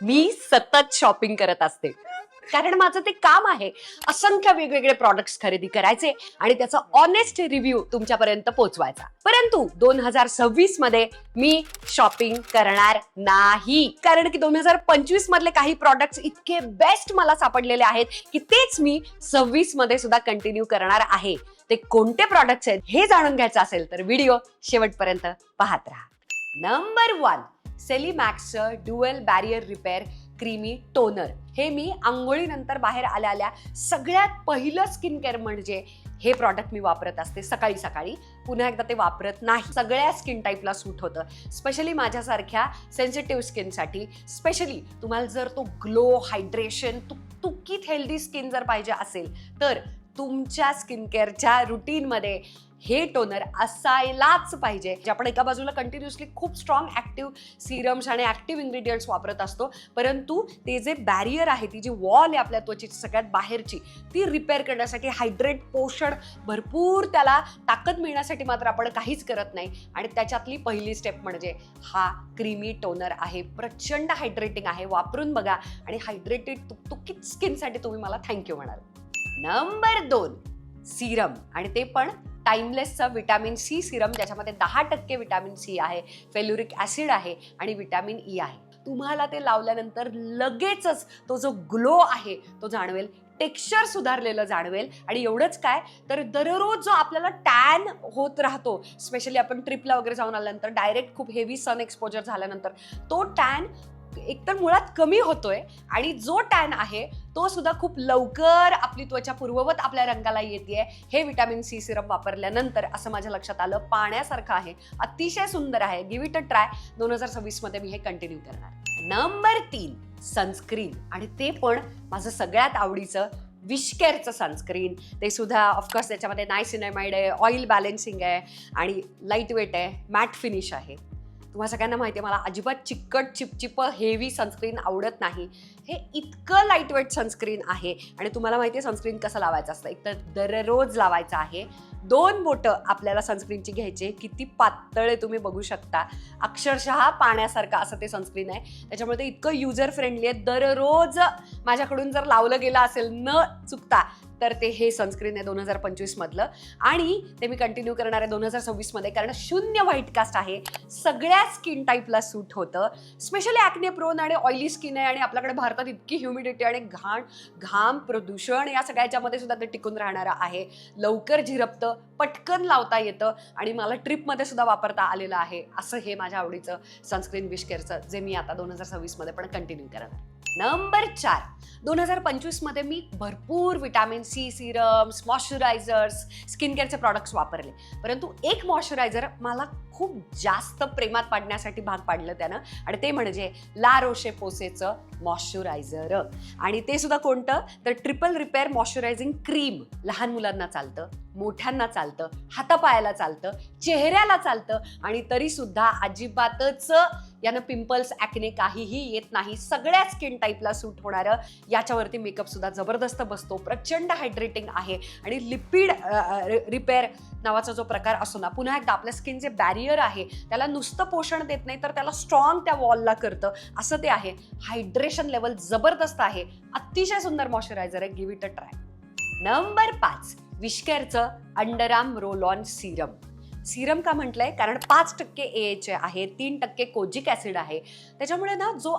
मी सतत शॉपिंग करत असते, कारण माझं ते काम आहे असंख्य वेगवेगळे प्रॉडक्ट्स खरेदी करायचे आणि त्याचा ऑनेस्ट रिव्ह्यू तुमच्यापर्यंत पोहोचवायचा. परंतु 2026 मध्ये मी शॉपिंग करणार नाही, कारण की 2025 मधले काही प्रॉडक्ट्स इतके बेस्ट मला सापडलेले आहेत की तेच मी 26 मध्ये सुद्धा कंटिन्यू करणार आहे. ते कोणते प्रॉडक्ट्स आहेत हे जाणून घ्यायचं असेल तर व्हिडिओ शेवटपर्यंत पाहत राहा. नंबर 1, सेलिमॅक्सचं dual barrier repair creamy toner. हे मी आंघोळीनंतर बाहेर आल्या आल्या सगळ्यात पहिलं स्किन केअर म्हणजे हे प्रॉडक्ट मी वापरत असते सकाळी सकाळी. पुन्हा एकदा ते वापरत नाही. सगळ्या स्किन टाईपला सूट होतं, स्पेशली माझ्यासारख्या सेन्सिटिव्ह स्किनसाठी. स्पेशली तुम्हाला जर तो ग्लो, हायड्रेशन, तुकीत हेल्दी स्किन जर पाहिजे असेल तर तुमच्या स्किन केअरच्या रुटीनमध्ये हे टोनर असायलाच पाहिजे. जे आपण एका बाजूला कंटिन्युअसली खूप स्ट्रॉंग ऍक्टिव्ह सिरम्स आणि ऍक्टिव्ह इन्ग्रेडियंट्स वापरत असतो, परंतु ते जे बॅरियर आहे, ती जी वॉल आहे आपल्या त्वचेची सगळ्यात बाहेरची, ती रिपेअर करण्यासाठी, हायड्रेट, पोषण, भरपूर त्याला ताकद मिळण्यासाठी मात्र आपण काहीच करत नाही. आणि त्याच्यातली पहिली स्टेप म्हणजे हा क्रीमी टोनर आहे. प्रचंड हायड्रेटिंग आहे, वापरून बघा आणि हायड्रेटेड तुकीत स्किनसाठी तुम्ही मला थँक्यू म्हणाल. नंबर 2, सिरम, आणि ते पण टाइमलेसचा विटॅमिन सी सिरम, ज्याच्यामध्ये 10% विटॅमिन सी आहे, फेल्युरिक ऍसिड आहे आणि विटॅमिन ई आहे. तुम्हाला ते लावल्यानंतर लगेचच तो जो ग्लो आहे तो जाणवेल, टेक्स्चर सुधारलेलं जाणवेल. आणि एवढंच काय तर दररोज जो आपल्याला टॅन होत राहतो, स्पेशली आपण ट्रिपला वगैरे जाऊन आल्यानंतर, डायरेक्ट खूप हेवी सन एक्सपोजर झाल्यानंतर, तो टॅन एकतर मुळात कमी होतोय आणि जो टॅन आहे तो सुद्धा खूप लवकर आपली त्वचा पूर्ववत आपल्या रंगाला येते. हे विटॅमिन सी सिरम वापरल्यानंतर असं माझ्या लक्षात आलं, पाण्यासारखं आहे, अतिशय सुंदर आहे. Give it a try. 2026 मध्ये मी हे कंटिन्यू करणार. नंबर 3, सनस्क्रीन, आणि ते पण माझं सगळ्यात आवडीचं विशकेअरचं सनस्क्रीन. ते सुद्धा ऑफकोर्स त्याच्यामध्ये नायसिनामाइड आहे, ऑइल बॅलेन्सिंग आहे आणि लाईट वेट आहे, मॅट फिनिश आहे. तुम्हाला सगळ्यांना माहिती आहे मला अजिबात चिकट चिपचिप हेवी सनस्क्रीन आवडत नाही. हे इतकं लाईट वेट सनस्क्रीन आहे. आणि तुम्हाला माहिती आहे सनस्क्रीन कसं लावायचं असतं, एक तर दररोज लावायचं आहे. 2 बोटं आपल्याला सनस्क्रीनची घ्यायची. किती पातळ आहे तुम्ही बघू शकता, अक्षरशः पाण्यासारखं असं ते सनस्क्रीन आहे. त्याच्यामुळे ते इतकं युजर फ्रेंडली आहे. दररोज माझ्याकडून जर लावलं गेलं असेल न चुकता तर ते हे सनस्क्रीन आहे 2025 मधलं. आणि ते मी कंटिन्यू करणार आहे 2026 मध्ये, कारण 0 व्हाईट कास्ट आहे, सगळ्या स्किन टाईपला सूट होतं. स्पेशली ॲक्ने प्रोन आणि ऑइली स्किन आहे आणि आपल्याकडे भारतात इतकी ह्युमिडिटी आणि घाम, प्रदूषण या सगळ्याच्यामध्ये सुद्धा ते टिकून राहणारं आहे. लवकर झिरपतं, पटकन लावता येतं आणि मला ट्रिपमध्ये सुद्धा वापरता आलेलं आहे. असं हे माझ्या आवडीचं सनस्क्रीन विशकेअरचं, जे मी आता 2026 मध्ये पण कंटिन्यू करणार. नंबर 4, 2025 मध्ये मी भरपूर vitamin C serums, moisturisers, skin केअरचे प्रॉडक्ट्स वापरले, परंतु एक मॉइश्चरायझर मला खूप जास्त प्रेमात पाडण्यासाठी भाग पाडलं त्यानं, आणि ते म्हणजे ला रोशे पोसेचं मॉइश्चरायझर. आणि ते सुद्धा कोणतं तर ट्रिपल रिपेअर मॉइश्चरायझिंग क्रीम. लहान मुलांना चालतं, मोठ्यांना चालतं, हातापायाला चालतं, चेहऱ्याला चालतं, आणि तरी सुद्धा अजिबातच यानं पिंपल्स, ॲक्ने काहीही येत नाही. सगळ्या स्किन टाईपला सूट होणारं. याच्यावरती मेकअप सुद्धा जबरदस्त बसतो, प्रचंड हायड्रेटिंग आहे. आणि लिपिड रिपेअर नावाचा जो प्रकार असतो ना, पुन्हा एकदा आपल्या स्किन जे बॅरियर आहे त्याला नुसतं पोषण देत नाही तर त्याला स्ट्रॉंग त्या वॉलला करतं, असं ते आहे. हायड्रेशन लेवल जबरदस्त आहे. अतिशय सुंदर मॉइश्चरायझर आहे. Give it a try. Number 5, विशकेअरचं underarm roll on serum. Serum का म्हटलंय, कारण 5% AHA आहे, 3% कोजिक ऍसिड आहे. त्याच्यामुळे ना जो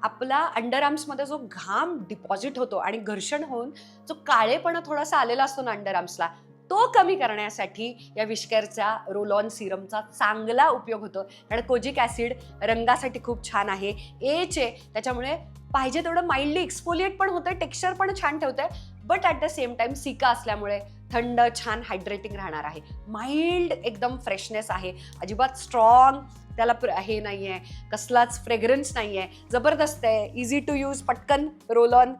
आपला अंडरआर्म्समध्ये जो घाम डिपॉझिट होतो आणि घर्षण होऊन जो काळेपणा थोडासा आलेला असतो ना अंडरआर्म्सला, तो कमी करण्यासाठी या विशकेअरच्या रोल ऑन सिरमचा चांगला उपयोग होतो. कारण कोजिक ऍसिड रंगासाठी खूप छान आहे, AHA त्याच्यामुळे पाहिजे तेवढं माइल्डली एक्सफोलिएट पण होतंय, टेक्स्चर पण छान ठेवतंय, but at the same time cica असल्यामुळे थंड, छान हायड्रेटिंग राहणार आहे. माइल्ड एकदम फ्रेशनेस आहे, अजिबात स्ट्रॉंग त्याला हे नाही आहे, कसलाच फ्रेग्रन्स नाही आहे, जबरदस्त आहे, इझी टू यूज. पटकन रोल ऑन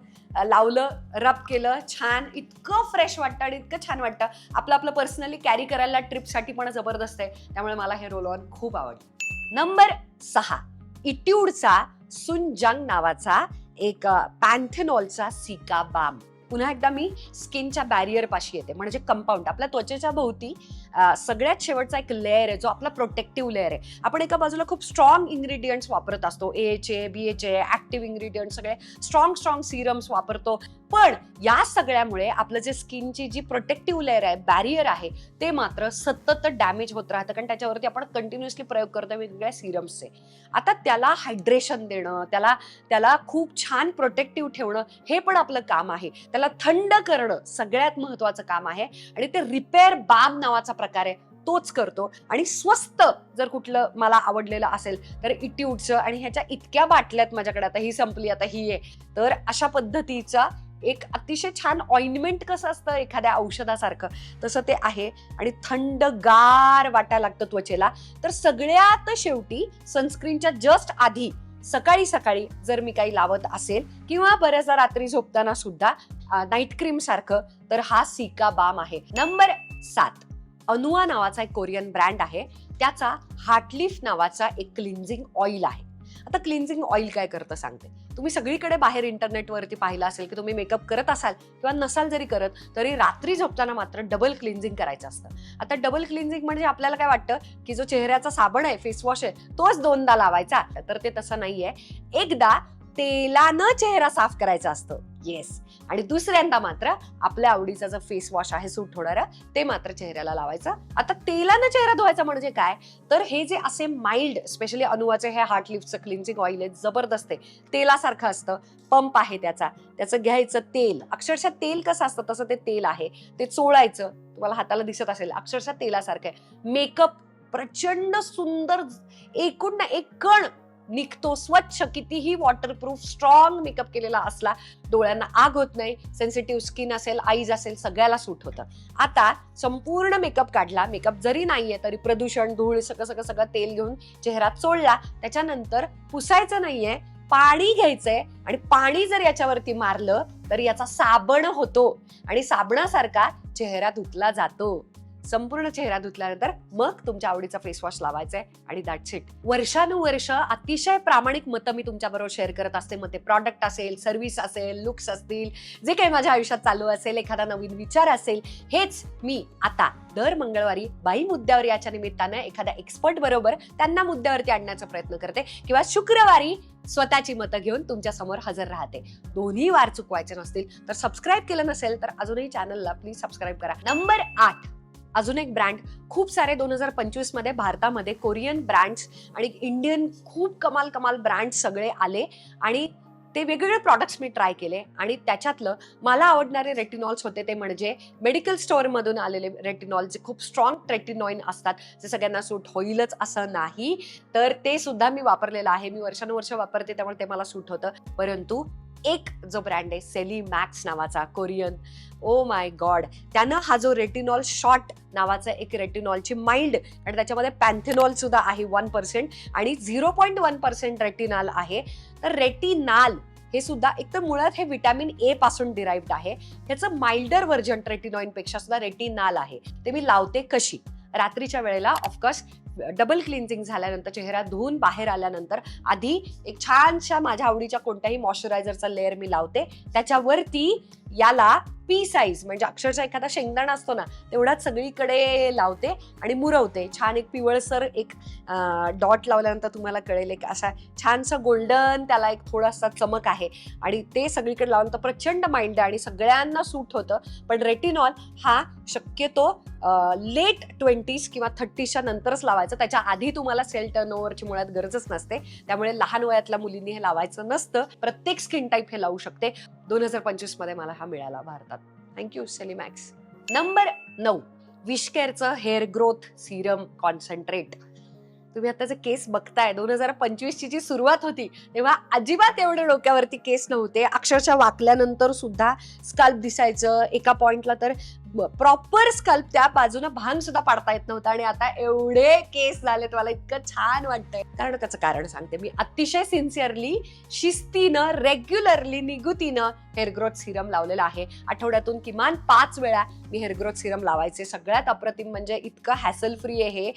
लावलं, रब केलं, छान, इतकं फ्रेश वाटतं आणि इतकं छान वाटतं. आपलं पर्सनली कॅरी करायला ट्रिपसाठी पण जबरदस्त आहे. त्यामुळे मला हे रोल ऑन खूप आवडतं. नंबर 6, इट्यूडचा सुनजंग नावाचा एक पॅन्थेनॉलचा सिका बाम. पुन्हा एकदा मी स्किनच्या बॅरियर पाशी येते, म्हणजे कंपाऊंड, आपल्या त्वचेच्या भोवती सगळ्यात शेवटचा एक लेअर आहे जो आपला प्रोटेक्टिव्ह लेअर आहे. आपण एका बाजूला खूप स्ट्रॉंग इन्ग्रेडियंट्स वापरत असतो, AHA, BHA, ऍक्टिव्ह इन्ग्रेडियंट, सगळे स्ट्रॉंग सिरम्स वापरतो. पण या सगळ्यामुळे आपलं जे स्किनची जी प्रोटेक्टिव्ह लेअर आहे, बॅरियर आहे, ते मात्र सतत डॅमेज होत राहतं, कारण त्याच्यावरती आपण कंटिन्युअसली प्रयोग करतो वेगवेगळ्या सिरम्सचे. आता त्याला हायड्रेशन देणं, त्याला खूप छान प्रोटेक्टिव्ह ठेवणं, हे पण आपलं काम आहे. त्याला थंड करणं सगळ्यात महत्वाचं काम आहे. आणि ते रिपेअर बाम नावाचा प्रकार आहे, तोच करतो. आणि स्वस्त जर कुठलं मला आवडलेलं असेल तर इट्यूडचं, आणि ह्याच्या इतक्या बाटल्यात माझ्याकडे, आता ही संपली, आता ही आहे, तर अशा पद्धतीचा एक अतिशय छान ऑइंटमेंट कसं असतं एखाद्या औषधासारखं, तसं ते आहे. आणि थंडगार वाटायला लागतं त्वचेला. तर सगळ्यात शेवटी सनस्क्रीनच्या जस्ट आधी सकाळी सकाळी जर मी काही लावत असेल, किंवा बऱ्याचदा रात्री झोपताना सुद्धा नाईट क्रीम सारखं, तर हा सिका बाम आहे. नंबर 7, अनुआ नावाचा एक कोरियन ब्रँड आहे. त्याचा हार्टलीफ नावाचा एक क्लिन्झिंग ऑइल आहे. आता क्लिन्झिंग ऑइल काय करतं सांगते. तुम्ही सगळीकडे बाहेर इंटरनेटवरती पाहिलं असेल की तुम्ही मेकअप करत असाल किंवा नसाल जरी करत, तरी रात्री झोपताना मात्र डबल क्लिन्झिंग करायचं असतं. आता डबल क्लिन्झिंग म्हणजे आपल्याला काय वाटतं की जो चेहऱ्याचा साबण आहे, फेस वॉश आहे, तोच 2दा लावायचा, तर ते तसं नाहीये. एकदा तेलानं चेहरा साफ करायचा असतं, येस, आणि दुसऱ्यांदा मात्र आपल्या आवडीचा जो फेस वॉश आहे सूट होणारा, ते मात्र चेहऱ्याला लावायचं. आता तेलानं चेहरा धुवायचा म्हणजे काय, तर हे जे असे माइल्ड, स्पेशली अनुवाचे हे हार्टलिफ्टचं क्लिन्झिंग ऑइल आहे, जबरदस्त आहे, तेलासारखं असतं, पंप आहे त्याचं घ्यायचं तेल, अक्षरशः तेल कसं असतं तसं ते तेल आहे, ते चोळायचं, तुम्हाला हाताला दिसत असेल, अक्षरशः तेलासारखं आहे. मेकअप प्रचंड सुंदर, एकूण ना एक कण निघतो स्वच्छ, कितीही वॉटरप्रूफ स्ट्रॉंग मेकअप केलेला असला, डोळ्यांना आग होत नाही, सेन्सिटिव्ह स्किन असेल, आईज असेल, सगळ्याला सूट होतं. आता संपूर्ण मेकअप काढला, मेकअप जरी नाहीये तरी प्रदूषण, धूळ, सगळं तेल घेऊन चेहरा चोळला, त्याच्यानंतर पुसायचं नाहीये, पाणी घ्यायचंय, आणि पाणी जर याच्यावरती मारलं तर याचा साबण होतो, आणि साबणासारखा चेहरा धुतला जातो. संपूर्ण चेहरा धुतल्यानंतर मग तुमच्या आवडीचा फेस वॉश लावायचा आहे, आणि दॅट्स इट. वर्षानुवर्ष अतिशय प्रामाणिक मतं मी तुमच्याबरोबर शेअर करत असते. मग ते प्रॉडक्ट असेल, सर्व्हिस असेल, लुक्स असतील, जे काही माझ्या आयुष्यात चालू असेल, एखादा नवीन विचार असेल, हेच मी आता दर मंगळवारी बाई मुद्द्यावर याच्या निमित्तानं एखाद्या एक्सपर्ट बरोबर त्यांना मुद्द्यावरती आणण्याचा प्रयत्न करते, किंवा शुक्रवारी स्वतःची मतं घेऊन तुमच्या समोर हजर राहते. दोन्ही वार चुकवायचे नसतील तर सबस्क्राईब केलं नसेल तर अजूनही चॅनलला प्लीज सबस्क्राईब करा. नंबर 8, अजून एक ब्रँड. खूप सारे 2025 मध्ये भारतामध्ये कोरियन ब्रँड्स आणि इंडियन खूप कमाल ब्रँड्स सगळे आले, आणि ते वेगवेगळे प्रॉडक्ट्स मी ट्राय केले, आणि त्याच्यातलं मला आवडणारे रेटिनॉल्स होते ते म्हणजे मेडिकल स्टोअर मधून आलेले रेटिनॉल, जे खूप स्ट्रॉंग रेटिनॉइन असतात, जे सगळ्यांना सूट होईलच असं नाही, तर ते सुद्धा मी वापरलेलं आहे. मी वर्षानुवर्ष वापरते, त्यामुळे ते मला सूट होतं. परंतु एक जो ब्रँड आहे सेली मॅक्स नावाचा, कोरियन, ओ माय गॉड, त्यानं हा जो रेटिनॉल शॉट नावाचा एक रेटिनॉलची माइल्ड, आणि त्याच्यामध्ये पॅन्थेनॉल सुद्धा आहे 1%, आणि 0.1% रेटिनॉल आहे. तर रेटिनॉल हे सुद्धा एक तर मुळात हे व्हिटॅमिन ए पासून डिराइव्ड आहे, ह्याचं माइल्डर व्हर्जन रेटिनॉइन पेक्षा सुद्धा रेटिनॉल आहे. ते मी लावते कशी, रात्रीच्या वेळेला, ऑफकोर्स डबल क्लिन्झिंग झाल्यानंतर, चेहरा धुवून बाहेर आल्यानंतर, आधी एक छानशा माझ्या आवडीच्या कोणत्याही मॉइश्चरायझरचा लेअर मी लावते, त्याच्यावरती याला पी साईज, म्हणजे अक्षरशः एखादा शेंगदाणा असतो ना तेवढाच सगळीकडे लावते आणि मुरवते. छान एक पिवळसर एक डॉट लावल्यानंतर तुम्हाला कळेल एक असा छानसा गोल्डन, त्याला एक थोडासा चमक आहे, आणि ते सगळीकडे लावल्यानंतर प्रचंड माइल्ड आणि सगळ्यांना सूट होतं. पण रेटिनॉल हा शक्यतो लेट 20s किंवा 30sच्या नंतरच लावायचं, त्याच्या आधी तुम्हाला सेल टर्नओव्हरची मुळात गरजच नसते, त्यामुळे लहान वयातल्या मुलींनी हे लावायचं नसतं. प्रत्येक स्किन टाईप हे लावू शकते. 2025 मध्ये मला हा मिळाला भारतात. Thank you Celimax. नंबर 9, विशकेअरचं हेअर ग्रोथ सिरम कॉन्सन्ट्रेट. तुम्ही आता जे केस बघताय, 2025ची जी सुरुवात होती तेव्हा अजिबात एवढे डोक्यावरती केस नव्हते, अक्षरशः वाकल्यानंतर सुद्धा स्कल्प दिसायचं, एका पॉइंटला तर प्रॉपर स्कल्प, त्या बाजूनं भांग सुद्धा पाडता येत नव्हता, आणि आता एवढे केस झालेत, मला इतकं छान वाटतंय. कारण त्याचं कारण सांगते मी. अतिशय सिन्सिअरली, शिस्तीनं, रेग्युलरली, निगुतीनं हेअर ग्रोथ सिरम लावलेला आहे. आठवड्यातून किमान 5 वेळा मी हेअर ग्रोथ सिरम लावायचे. सगळ्यात अप्रतिम म्हणजे इतकं हॅसल फ्री आहे,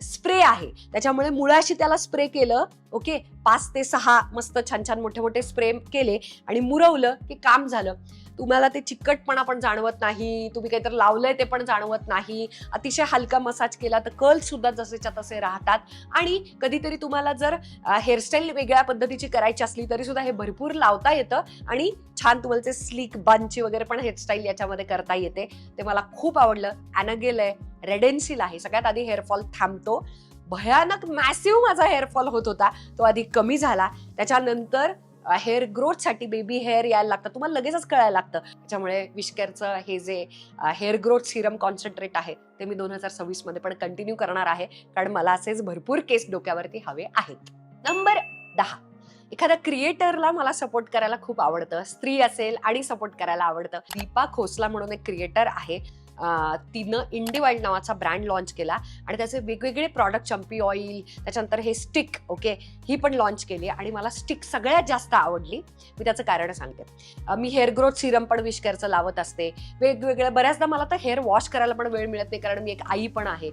स्प्रे आहे, त्याच्यामुळे मुळाशी त्याला स्प्रे केलं, ओके 5 ते 6 मस्त छान छान मोठे मोठे स्प्रे केले आणि मुरवलं की काम झालं. तुम्हाला ते चिकटपणा पण जाणवत नाही, तुम्ही काहीतरी लावलंय ते पण जाणवत नाही. अतिशय हलका मसाज केला तर कर्ल सुद्धा जसेच्या तसे राहतात. आणि कधीतरी तुम्हाला जर हेअरस्टाईल वेगळ्या पद्धतीची करायची असली तरी सुद्धा हे भरपूर लावता येतं आणि छान तुम्हाला ते स्लीक बनची वगैरे पण हेअरस्टाईल याच्यामध्ये करता येते. ते मला खूप आवडलं. ॲनागेल आहे, रेडेन्सिल आहे. सगळ्यात आधी हेअरफॉल थांबतो. भयानक मॅसिव्ह माझा हेअरफॉल होत होता, तो आधी कमी झाला. त्याच्यानंतर हेअर ग्रोथसाठी बेबी हेअर यायला लागतं, तुम्हाला लगेचच कळायला लागतं. त्याच्यामुळे विशकेअरचं हे जे हेअर ग्रोथ सिरम कॉन्सन्ट्रेट आहे ते मी 2026 मध्ये पण कंटिन्यू करणार आहे, कारण मला असेच भरपूर केस डोक्यावरती हवे आहेत. नंबर 10, एखाद्या क्रिएटरला मला सपोर्ट करायला खूप आवडतं. स्त्री असेल आणि सपोर्ट करायला आवडतं. दीपा खोसला म्हणून एक क्रिएटर आहे, तिनं इंडिवाइल्ड नावाचा ब्रँड लॉन्च केला आणि त्याचे वेगवेगळे प्रॉडक्ट, चंपी ऑइल, त्याच्यानंतर हे स्टिक, ओके, ही पण लॉन्च केली आणि मला स्टिक सगळ्यात जास्त आवडली. मी त्याचं कारण सांगते. मी हेअर ग्रोथ सिरम पण विशकेअरचं लावत असते. वेगवेगळ्या बऱ्याचदा मला तर हेअर वॉश करायला पण वेळ मिळत नाही, कारण मी एक आई पण आहे.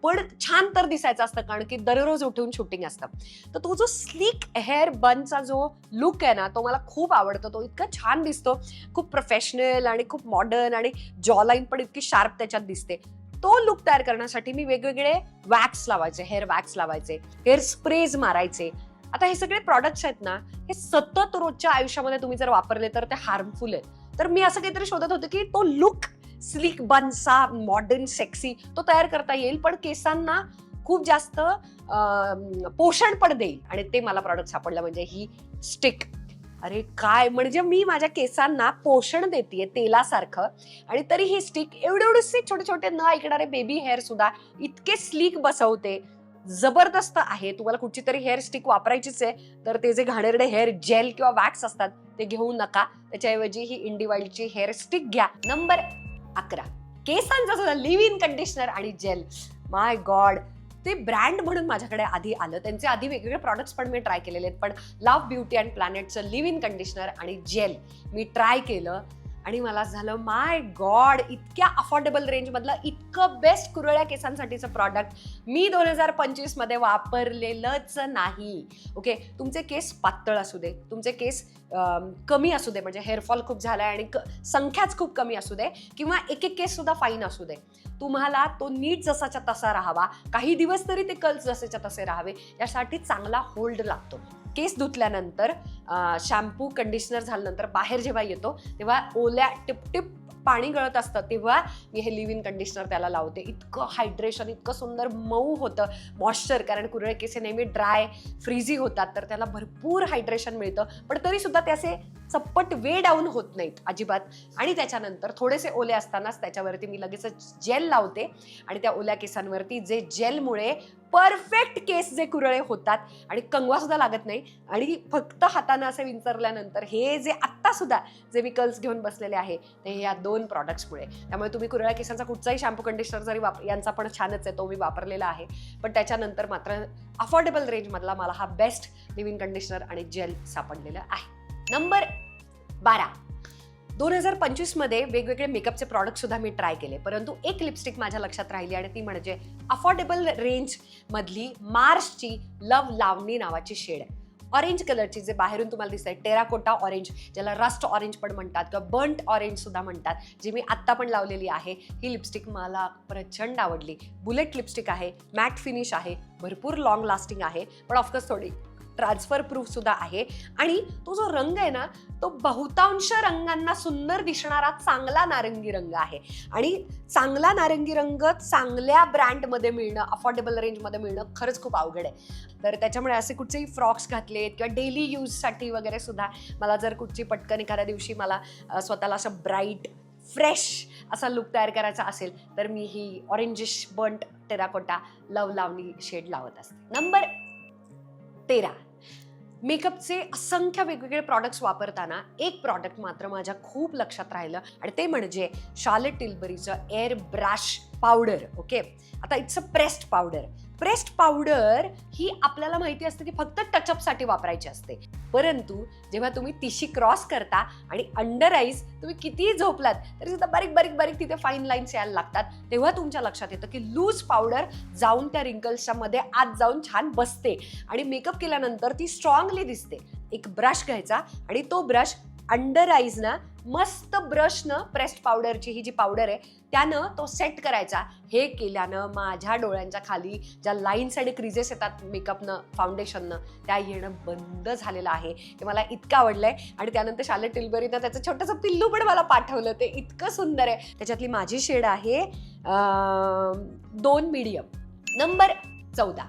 पण छान तर दिसायचं असतं, कारण की दररोज उठून शूटिंग असतं. तर तो जो स्लीक हेअर बनचा जो लुक आहे ना, तो मला खूप आवडतो. तो इतका छान दिसतो, खूप प्रोफेशनल आणि खूप मॉडर्न, आणि जॉलाईन पण इतकी शार्प त्याच्यात दिसते. तो लुक तयार करण्यासाठी मी वेगवेगळे वॅक्स लावायचे, हेअर वॅक्स लावायचे, हेअर स्प्रेज मारायचे. आता हे सगळे प्रॉडक्ट्स आहेत ना, हे सतत रोजच्या आयुष्यामध्ये तुम्ही जर वापरले तर ते हार्मफुल आहेत. तर मी असं काहीतरी शोधत होते की तो लुक स्लीक बनसा, मॉडर्न, सेक्सी तो तयार करता येईल, पण केसांना खूप जास्त पोषण पण देईल. आणि ते मला प्रॉडक्ट सापडलं, म्हणजे ही स्टिक. अरे काय, म्हणजे मी माझ्या केसांना पोषण देतेय तेलासारखं, आणि तरी ही स्टिक एवढे छोटे छोटे न ऐकणारे बेबी हेअर सुद्धा इतके स्लीक बसवते. जबरदस्त आहे. तुम्हाला कुठची तरी हेअर स्टिक वापरायचीच आहे तर ते जे घाणेरडे हेअर जेल किंवा वॅक्स असतात ते घेऊ नका. त्याच्याऐवजी ही इंडिवाइल्डची हेअर स्टिक घ्या. नंबर 11, केसांचा सुद्धा लिव्ह इन कंडिशनर आणि जेल. माय गॉड, ते ब्रँड म्हणून माझ्याकडे आधी आलं. त्यांचे आधी वेगवेगळे प्रॉडक्ट्स पण मी ट्राय केलेले आहेत, पण लव्ह ब्युटी अँड प्लॅनेटचं लिव्ह इन कंडिशनर आणि जेल मी ट्राय केलं आणि मला झालं माय गॉड, इतक्या अफोर्डेबल रेंजमधलं इतकं बेस्ट कुरळ्या केसांसाठीचं प्रॉडक्ट मी 2025 मध्ये वापरलेलंच नाही. ओके, तुमचे केस पातळ असू दे, तुमचे केस कमी असू दे, म्हणजे हेअरफॉल खूप झालाय आणि संख्याच खूप कमी असू दे, किंवा एक एक केस सुद्धा फाईन असू दे, तुम्हाला तो नीट जसाच्या तसा राहावा, काही दिवस तरी ते कर्ल्स जसेच्या तसे राहावे, यासाठी चांगला होल्ड लागतो. केस धुतल्यानंतर, शॅम्पू कंडिशनर झाल्यानंतर बाहेर जेव्हा येतो तेव्हा ओल्या टिपटिप पाणी गळत असतं, तेव्हा मी हे लिव्ह इन कंडिशनर त्याला लावते. इतकं हायड्रेशन, इतकं सुंदर मऊ होतं मॉइश्चर, कारण कुरळे केस नेहमी ड्राय फ्रीझी होतात, तर त्याला भरपूर हायड्रेशन मिळतं, पण तरी सुद्धा ते असे चप्पट वे डाऊन होत नाहीत अजिबात. आणि त्याच्यानंतर थोडेसे ओले असतानाच त्याच्यावरती मी लगेच जेल लावते आणि त्या ओल्या केसांवरती जे जेलमुळे परफेक्ट केस जे कुरळे होतात आणि कंगवा सुद्धा लागत नाही, आणि फक्त हाताने असे विंचरल्यानंतर हे जे आत्ता सुद्धा जे मी कर्ल्स घेऊन बसलेले आहे ते या 2 प्रॉडक्ट्समुळे. त्यामुळे तुम्ही कुरळ्या केसांचा कुठचाही शॅम्पू कंडिशनर जरी यांचा पण छानच आहे, तो मी वापरलेला आहे, पण त्याच्यानंतर मात्र अफोर्डेबल रेंजमधला मला हा बेस्ट लिव्ह इन कंडिशनर आणि जेल सापडलेलं आहे. नंबर 12, 2025 मध्ये वेगवेगळे मेकअपचे प्रॉडक्ट सुद्धा मी ट्राय केले, परंतु एक लिपस्टिक माझ्या लक्षात राहिली आणि ती म्हणजे अफोर्डेबल रेंज मधली मार्सची लव्ह लावणी नावाची शेड आहे. ऑरेंज कलरची, जे बाहेरून तुम्हाला दिसतंय टेराकोटा ऑरेंज, ज्याला रस्ट ऑरेंज पण म्हणतात किंवा बर्न्ट ऑरेंज सुद्धा म्हणतात, जी मी आत्ता पण लावलेली आहे. ही लिपस्टिक मला प्रचंड आवडली. बुलेट लिपस्टिक आहे, मॅट फिनिश आहे, भरपूर लॉंग लास्टिंग आहे, पण ऑफकोर्स थोडी ट्रान्सफर प्रूफ सुद्धा आहे. आणि तो जो रंग आहे ना, तो बहुतांश रंगांना सुंदर दिसणारा चांगला नारंगी रंग आहे. आणि चांगला नारंगी रंग चांगल्या ब्रँडमध्ये मिळणं, अफोर्डेबल रेंजमध्ये मिळणं खरंच खूप अवघड आहे. तर त्याच्यामुळे असे कुठचेही फ्रॉक्स घातलेत किंवा डेली यूजसाठी वगैरे सुद्धा मला जर कुठची पटकन एखाद्या दिवशी मला स्वतःला असं ब्राईट फ्रेश असा लुक तयार करायचा असेल तर मी ही ऑरेंजिश बर्न्ट टेराकोटा लव्ह लावणी शेड लावत असते. नंबर 13, मेकअपचे असंख्य वेगवेगळे प्रॉडक्ट्स वापरताना एक प्रॉडक्ट मात्र माझ्या खूप लक्षात राहिलं, आणि ते म्हणजे शार्लेट टिल्बरीचं एअर ब्रश पावडर. ओके, आता it's a pressed powder. Pressed powder ही आपल्याला माहिती असते की फक्त टचअपसाठी वापरायची असते, परंतु जेव्हा तुम्ही तिशी क्रॉस करता आणि अंडर आईज तुम्ही कितीही झोपलात तरी सुद्धा बारीक बारीक बारीक तिथे फाईन लाईन्स यायला लागतात, तेव्हा तुमच्या लक्षात येतं की लूज पावडर जाऊन त्या रिंकल्सच्या मध्ये आत जाऊन छान बसते आणि मेकअप केल्यानंतर ती स्ट्रॉंगली दिसते. एक ब्रश घ्यायचा आणि तो ब्रश अंडर आईज ना मस्त ब्रशनं प्रेस्ड पावडरची ही जी पावडर आहे त्यानं तो सेट करायचा. हे केल्यानं माझ्या डोळ्यांच्या खाली ज्या लाईन्स आणि क्रिजेस येतात मेकअपनं फाउंडेशननं त्या येणं बंद झालेलं आहे. ते मला इतकं आवडलंय. आणि त्यानंतर शार्लेट टिल्बरीनं त्याचं छोटंसं पिल्लू पण मला पाठवलं, ते इतकं सुंदर आहे. त्याच्यातली माझी शेड आहे 2 मीडियम. नंबर 14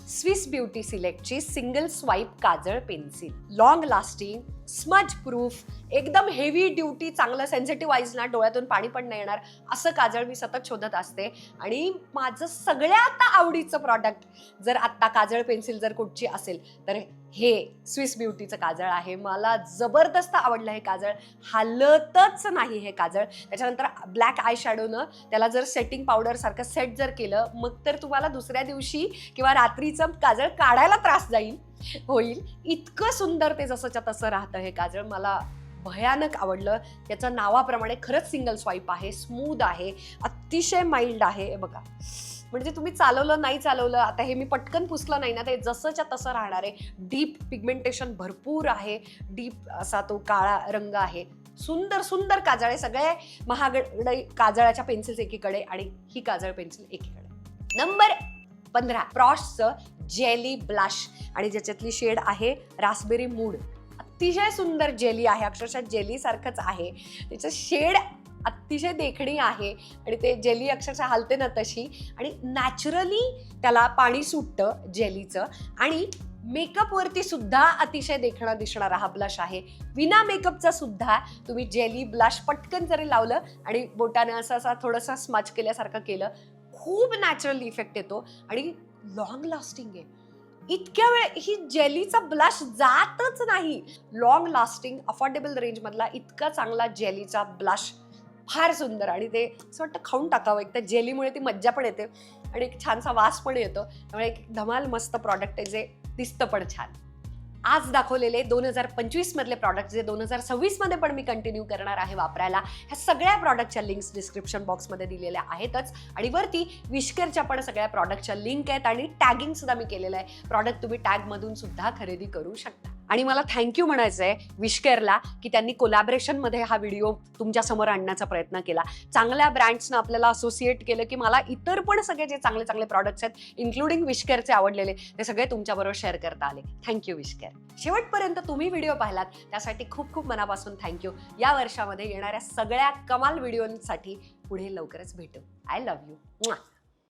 स्विस ब्युटी सिलेक्टची single swipe kajal pencil. Long lasting, smudge proof, एकदम हेवी ड्युटी, चांगलं सेन्सिटिव्ह आईज ना डोळ्यातून पाणी पण नाही येणार असं काजळ मी सतत शोधत असते. आणि माझं सगळ्यात आवडीचं प्रॉडक्ट जर आत्ता काजळ पेन्सिल जर कुठची असेल तर हे स्विस ब्युटीचं काजळ आहे. मला जबरदस्त आवडलं हे काजळ, हालतच नाही हे काजळ. त्याच्यानंतर ब्लॅक आय शॅडोनं त्याला जर सेटिंग पावडर सारखं सेट जर केलं मग तर तुम्हाला दुसऱ्या दिवशी किंवा रात्रीचं काजळ काढायला त्रास होईल. इतकं सुंदर ते जसंच्या तसं राहतं हे काजळ. मला भयानक आवडलं. त्याचं नावाप्रमाणे खरंच सिंगल स्वाईप आहे, स्मूथ आहे, अतिशय माइल्ड आहे. बघा, म्हणजे तुम्ही चालवलं नाही चालवलं, आता हे मी पटकन पुसलं नाही ना, ते जसंच्या तसं राहणार आहे. डीप पिगमेंटेशन भरपूर आहे, डीप असा तो काळा रंग आहे. सुंदर सुंदर काजळ आहे. सगळे महागडे काजळाच्या पेन्सिल्स एकीकडे आणि ही काजळ पेन्सिल एकीकडे. नंबर 15 प्रॉशचं जेली ब्लश आणि ज्याच्यातली शेड आहे रास्पबेरी मूड. अतिशय सुंदर जेली आहे, अक्षरशः जेली सारखंच आहे. त्याचं शेड अतिशय देखणी आहे आणि ते जेली अक्षरशः हलते ना तशी. आणि नॅचरली त्याला पाणी सुटतं जेलीचं. आणि मेकअपवरती सुद्धा अतिशय देखणा दिसणारा हा ब्लश आहे. विना मेकअपचा सुद्धा तुम्ही जेली ब्लश पटकन जरी लावलं आणि बोटाने असं थोडंसं स्मच केल्यासारखं केलं, खूप नॅचरल इफेक्ट येतो आणि लॉंग लास्टिंग आहे. इतक्या वेळ ही जेलीचा ब्लश जातच नाही. लॉंग लास्टिंग अफोर्डेबल रेंज मधला इतका चांगला जेलीचा ब्लश, फार सुंदर. आणि ते असं वाटतं खाऊन टाकावं. एक तर जेलीमुळे ती मज्जा पण येते आणि एक छानसा वास पण येतो. त्यामुळे एक धमाल मस्त प्रॉडक्ट आहे जे दिसतं पण छान. आज दाखवलेले 2025 मधले प्रॉडक्ट जे 2026 मध्ये पण मी कंटिन्यू करणार आहे वापरायला, ह्या सगळ्या प्रॉडक्टच्या लिंक्स डिस्क्रिप्शन बॉक्समध्ये दिलेल्या आहेतच. आणि वरती विशकेअरच्या पण सगळ्या प्रॉडक्टच्या लिंक आहेत आणि टॅगिंग सुद्धा मी केलेलं आहे. प्रॉडक्ट तुम्ही टॅगमधून सुद्धा खरेदी करू शकता. आणि मला थँक्यू म्हणायचं आहे विशकेअरला की त्यांनी कोलॅबरेशनमध्ये हा व्हिडिओ तुमच्या समोर आणण्याचा प्रयत्न केला. चांगल्या ब्रँड्सनं आपल्याला असोसिएट केलं की मला इतर पण सगळे जे चांगले चांगले प्रॉडक्ट्स आहेत इन्क्लुडिंग विशकेअरचे आवडलेले ते सगळे तुमच्याबरोबर शेअर करता आले. थँक्यू विशकेअर. शेवटपर्यंत तुम्ही व्हिडिओ पाहिलात त्यासाठी खूप खूप मनापासून थँक्यू. या वर्षामध्ये येणाऱ्या सगळ्या कमाल व्हिडिओंसाठी पुढे लवकरच भेटू. I love you.